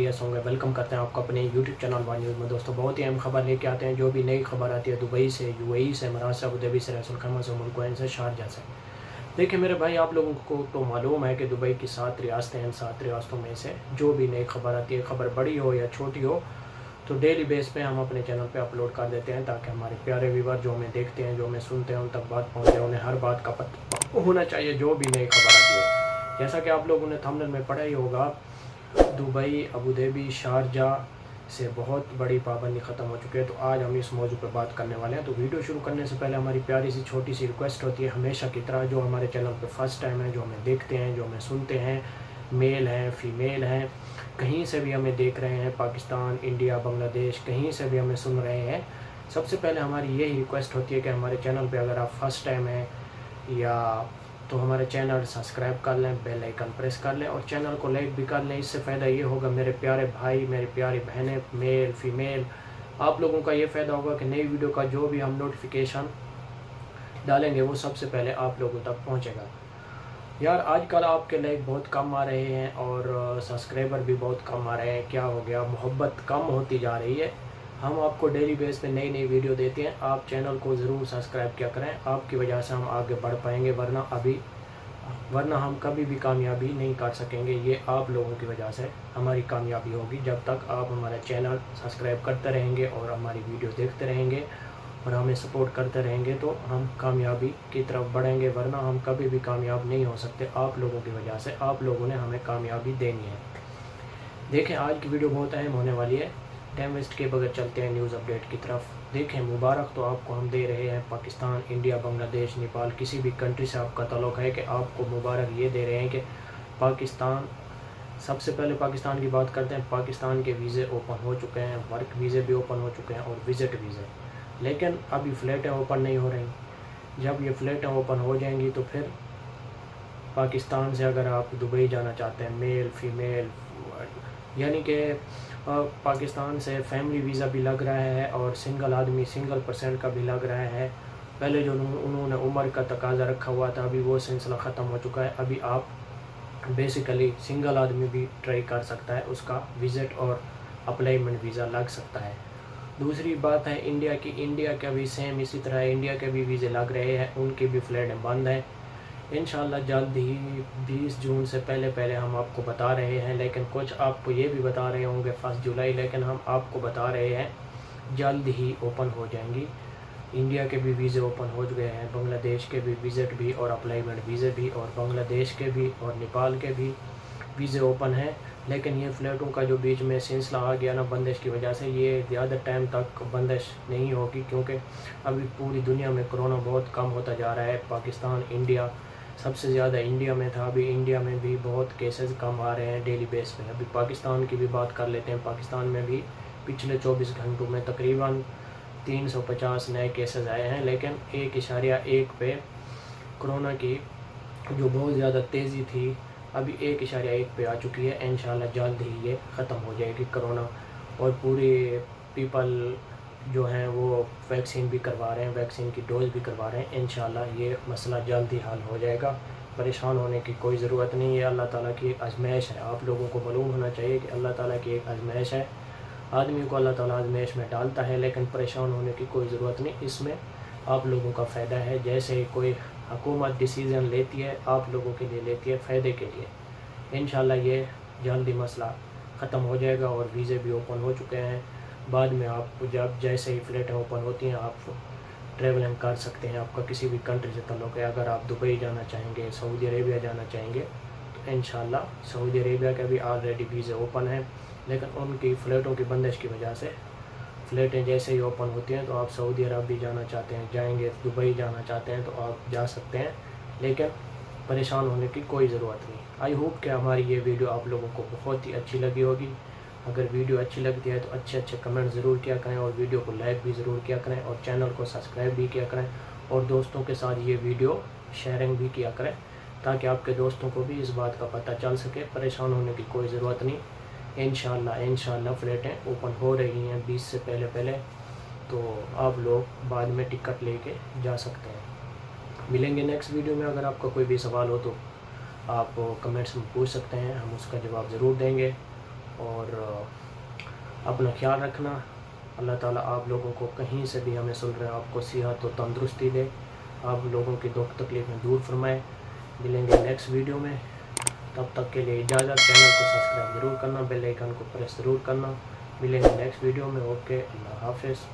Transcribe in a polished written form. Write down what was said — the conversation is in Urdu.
خیریت ہوں گے۔ ویلکم کرتے ہیں آپ کو اپنے یوٹیوب چینل ون نیوز میں۔ دوستوں بہت ہی اہم خبر لے کے آتے ہیں، جو بھی نئی خبر آتی ہے دبئی سے، UAE سے، ابو دھابی سے، رسول خیمہ سے، ملک سے، شارجہ سے۔ دیکھیں میرے بھائی، آپ لوگوں کو تو معلوم ہے کہ دبئی کی 7 ریاستیں ہیں۔ 7 ریاستوں میں سے جو بھی نئی خبر آتی ہے، خبر بڑی ہو یا چھوٹی ہو، تو ڈیلی بیس پہ ہم اپنے چینل پہ اپلوڈ کر دیتے ہیں، تاکہ ہمارے پیارے ویور جو ہمیں دیکھتے ہیں، جو ہمیں سنتے ہیں، ان تک بات پہنچے، انہیں ہر بات کا پتہ ہونا چاہیے جو بھی نئی خبر آتی ہے۔ جیسا کہ آپ لوگوں نے تھمبنیل میں پڑھا ہی ہوگا، دبئی، ابوظہبی، شارجہ سے بہت بڑی پابندی ختم ہو چکی ہے۔ تو آج ہم اس موضوع پہ بات کرنے والے ہیں۔ تو ویڈیو شروع کرنے سے پہلے ہماری پیاری سی چھوٹی سی ریکویسٹ ہوتی ہے، ہمیشہ کی طرح جو ہمارے چینل پہ فرسٹ ٹائم ہے، جو ہمیں دیکھتے ہیں، جو ہمیں سنتے ہیں، میل ہیں، فیمیل ہیں، کہیں سے بھی ہمیں دیکھ رہے ہیں، پاکستان، انڈیا، بنگلہ دیش، کہیں سے بھی ہمیں سن رہے ہیں، سب سے پہلے ہماری یہی ریکویسٹ ہوتی ہے کہ ہمارے چینل پہ اگر آپ فرسٹ ٹائم ہیں یا تو ہمارے چینل سبسکرائب کر لیں، بیل آئیکن پریس کر لیں اور چینل کو لائک بھی کر لیں۔ اس سے فائدہ یہ ہوگا میرے پیارے بھائی، میری پیاری بہنیں، میل فیمیل، آپ لوگوں کا یہ فائدہ ہوگا کہ نئی ویڈیو کا جو بھی ہم نوٹیفیکیشن ڈالیں گے وہ سب سے پہلے آپ لوگوں تک پہنچے گا۔ یار آج کل آپ کے لائک بہت کم آ رہے ہیں اور سبسکرائبر بھی بہت کم آ رہے ہیں، کیا ہو گیا؟ محبت کم ہوتی جا رہی ہے۔ ہم آپ کو ڈیلی بیس پہ نئی ویڈیو دیتے ہیں، آپ چینل کو ضرور سبسکرائب کیا کریں، آپ کی وجہ سے ہم آگے بڑھ پائیں گے، ورنہ ہم کبھی بھی کامیابی نہیں کر سکیں گے۔ یہ آپ لوگوں کی وجہ سے ہماری کامیابی ہوگی۔ جب تک آپ ہمارا چینل سبسکرائب کرتے رہیں گے اور ہماری ویڈیو دیکھتے رہیں گے اور ہمیں سپورٹ کرتے رہیں گے تو ہم کامیابی کی طرف بڑھیں گے، ورنہ ہم کبھی بھی کامیاب نہیں ہو سکتے۔ آپ لوگوں کی وجہ سے، آپ لوگوں نے ہمیں کامیابی دینی ہے۔ دیکھیں آج کی ویڈیو بہت اہم ہونے والی ہے، ٹائم ویسٹ کے بغیر چلتے ہیں نیوز اپڈیٹ کی طرف۔ دیکھیں مبارک تو آپ کو ہم دے رہے ہیں، پاکستان، انڈیا، بنگلہ دیش، نیپال، کسی بھی کنٹری سے آپ کا تعلق ہے کہ آپ کو مبارک یہ دے رہے ہیں کہ پاکستان، سب سے پہلے پاکستان کی بات کرتے ہیں۔ پاکستان کے ویزے اوپن ہو چکے ہیں، ورک ویزے بھی اوپن ہو چکے ہیں اور وزٹ ویزے، لیکن ابھی فلائٹیں اوپن نہیں ہو رہی۔ جب یہ فلائٹیں اوپن ہو جائیں گی تو پھر پاکستان سے اگر آپ دبئی جانا چاہتے ہیں، میل فیمیل، یعنی کہ پاکستان سے فیملی ویزا بھی لگ رہا ہے اور سنگل آدمی، سنگل پرسنٹ کا بھی لگ رہا ہے۔ پہلے جو انہوں نے عمر کا تقاضا رکھا ہوا تھا، ابھی وہ سلسلہ ختم ہو چکا ہے۔ ابھی آپ بیسیکلی سنگل آدمی بھی ٹرائی کر سکتا ہے، اس کا وزٹ اور اپلائمنٹ ویزا لگ سکتا ہے۔ دوسری بات ہے انڈیا کی، انڈیا کا بھی سیم اسی طرح ہے، انڈیا کے بھی ویزے لگ رہے ہیں، ان کی بھی فلائٹیں بند ہیں۔ انشاءاللہ جلد ہی 20 جون سے پہلے ہم آپ کو بتا رہے ہیں، لیکن کچھ آپ کو یہ بھی بتا رہے ہوں گے 1 جولائی، لیکن ہم آپ کو بتا رہے ہیں جلد ہی اوپن ہو جائیں گی۔ انڈیا کے بھی ویزے اوپن ہو چکے ہیں، بنگلہ دیش کے بھی وزٹ بھی اور اپلائمنٹ ویزے بھی، اور بنگلہ دیش کے بھی اور نیپال کے بھی ویزے اوپن ہیں۔ لیکن یہ فلائٹوں کا جو بیچ میں سلسلہ آ گیا نا بندش کی وجہ سے، یہ زیادہ ٹائم تک بندش نہیں ہوگی، کیونکہ ابھی پوری دنیا میں کرونا بہت کم ہوتا جا رہا ہے۔ پاکستان، انڈیا سب سے زیادہ انڈیا میں تھا، ابھی انڈیا میں بھی بہت کیسز کم آ رہے ہیں ڈیلی بیس پہ۔ ابھی پاکستان کی بھی بات کر لیتے ہیں۔ پاکستان میں بھی پچھلے 24 گھنٹوں میں تقریباً 350 نئے کیسز آئے ہیں، لیکن 1.1 پہ کرونا کی جو بہت زیادہ تیزی تھی ابھی 1.1 پہ آ چکی ہے۔ انشاءاللہ جلد ہی یہ ختم ہو جائے گی کرونا، اور پوری پیپل جو ہیں وہ ویکسین بھی کروا رہے ہیں، ویکسین کی ڈوز بھی کروا رہے ہیں۔ انشاءاللہ یہ مسئلہ جلد ہی حل ہو جائے گا، پریشان ہونے کی کوئی ضرورت نہیں ہے۔ اللہ تعالیٰ کی ایک آزمائش ہے، آپ لوگوں کو معلوم ہونا چاہیے کہ اللہ تعالیٰ کی ایک آزمائش ہے۔ آدمی کو اللہ تعالیٰ آزمائش میں ڈالتا ہے، لیکن پریشان ہونے کی کوئی ضرورت نہیں، اس میں آپ لوگوں کا فائدہ ہے۔ جیسے ہی کوئی حکومت ڈیسیزن لیتی ہے، آپ لوگوں کے لیے لیتی ہے، فائدے کے لیے۔ انشاءاللہ یہ جلدی مسئلہ ختم ہو جائے گا اور ویزے بھی اوپن ہو چکے ہیں۔ بعد میں آپ جیسے ہی فلائٹیں اوپن ہوتی ہیں آپ ٹریولنگ کر سکتے ہیں۔ آپ کا کسی بھی کنٹری سے تعلق ہے، اگر آپ دبئی جانا چاہیں گے، سعودی عربیہ جانا چاہیں گے تو انشاءاللہ سعودی عربیہ کے بھی آلریڈی ویزے اوپن ہیں، لیکن ان کی فلائٹوں کی بندش کی وجہ سے فلائٹیں جیسے ہی اوپن ہوتی ہیں تو آپ سعودی عرب بھی جانا چاہتے ہیں جائیں گے، دبئی جانا چاہتے ہیں تو آپ جا سکتے ہیں، لیکن پریشان ہونے کی کوئی ضرورت نہیں۔ آئی ہوپ کہ ہماری یہ ویڈیو آپ لوگوں کو بہت ہی اچھی لگی ہوگی۔ اگر ویڈیو اچھی لگتی ہے تو اچھے کمنٹ ضرور کیا کریں، اور ویڈیو کو لائک بھی ضرور کیا کریں، اور چینل کو سبسکرائب بھی کیا کریں، اور دوستوں کے ساتھ یہ ویڈیو شیئرنگ بھی کیا کریں، تاکہ آپ کے دوستوں کو بھی اس بات کا پتہ چل سکے۔ پریشان ہونے کی کوئی ضرورت نہیں۔ انشاءاللہ فلائٹیں اوپن ہو رہی ہیں 20 سے پہلے، تو آپ لوگ بعد میں ٹکٹ لے کے جا سکتے ہیں۔ ملیں گے نیکسٹ ویڈیو میں۔ اگر آپ کا کوئی بھی سوال ہو تو آپ کمنٹس میں پوچھ سکتے ہیں، ہم اس کا جواب ضرور دیں گے۔ اور اپنا خیال رکھنا. اللہ تعالیٰ آپ لوگوں کو کہیں سے بھی ہمیں سن رہے ہیں آپ کو صحت و تندرستی دے, آپ لوگوں کی دکھ تکلیفیں دور فرمائے. ملیں گے نیکسٹ ویڈیو میں, تب تک کے لیے اجازت. چینل کو سبسکرائب ضرور کرنا, بیل آئیکن کو پریس ضرور کرنا. ملیں گے نیکسٹ ویڈیو میں. اوکے, اللہ حافظ.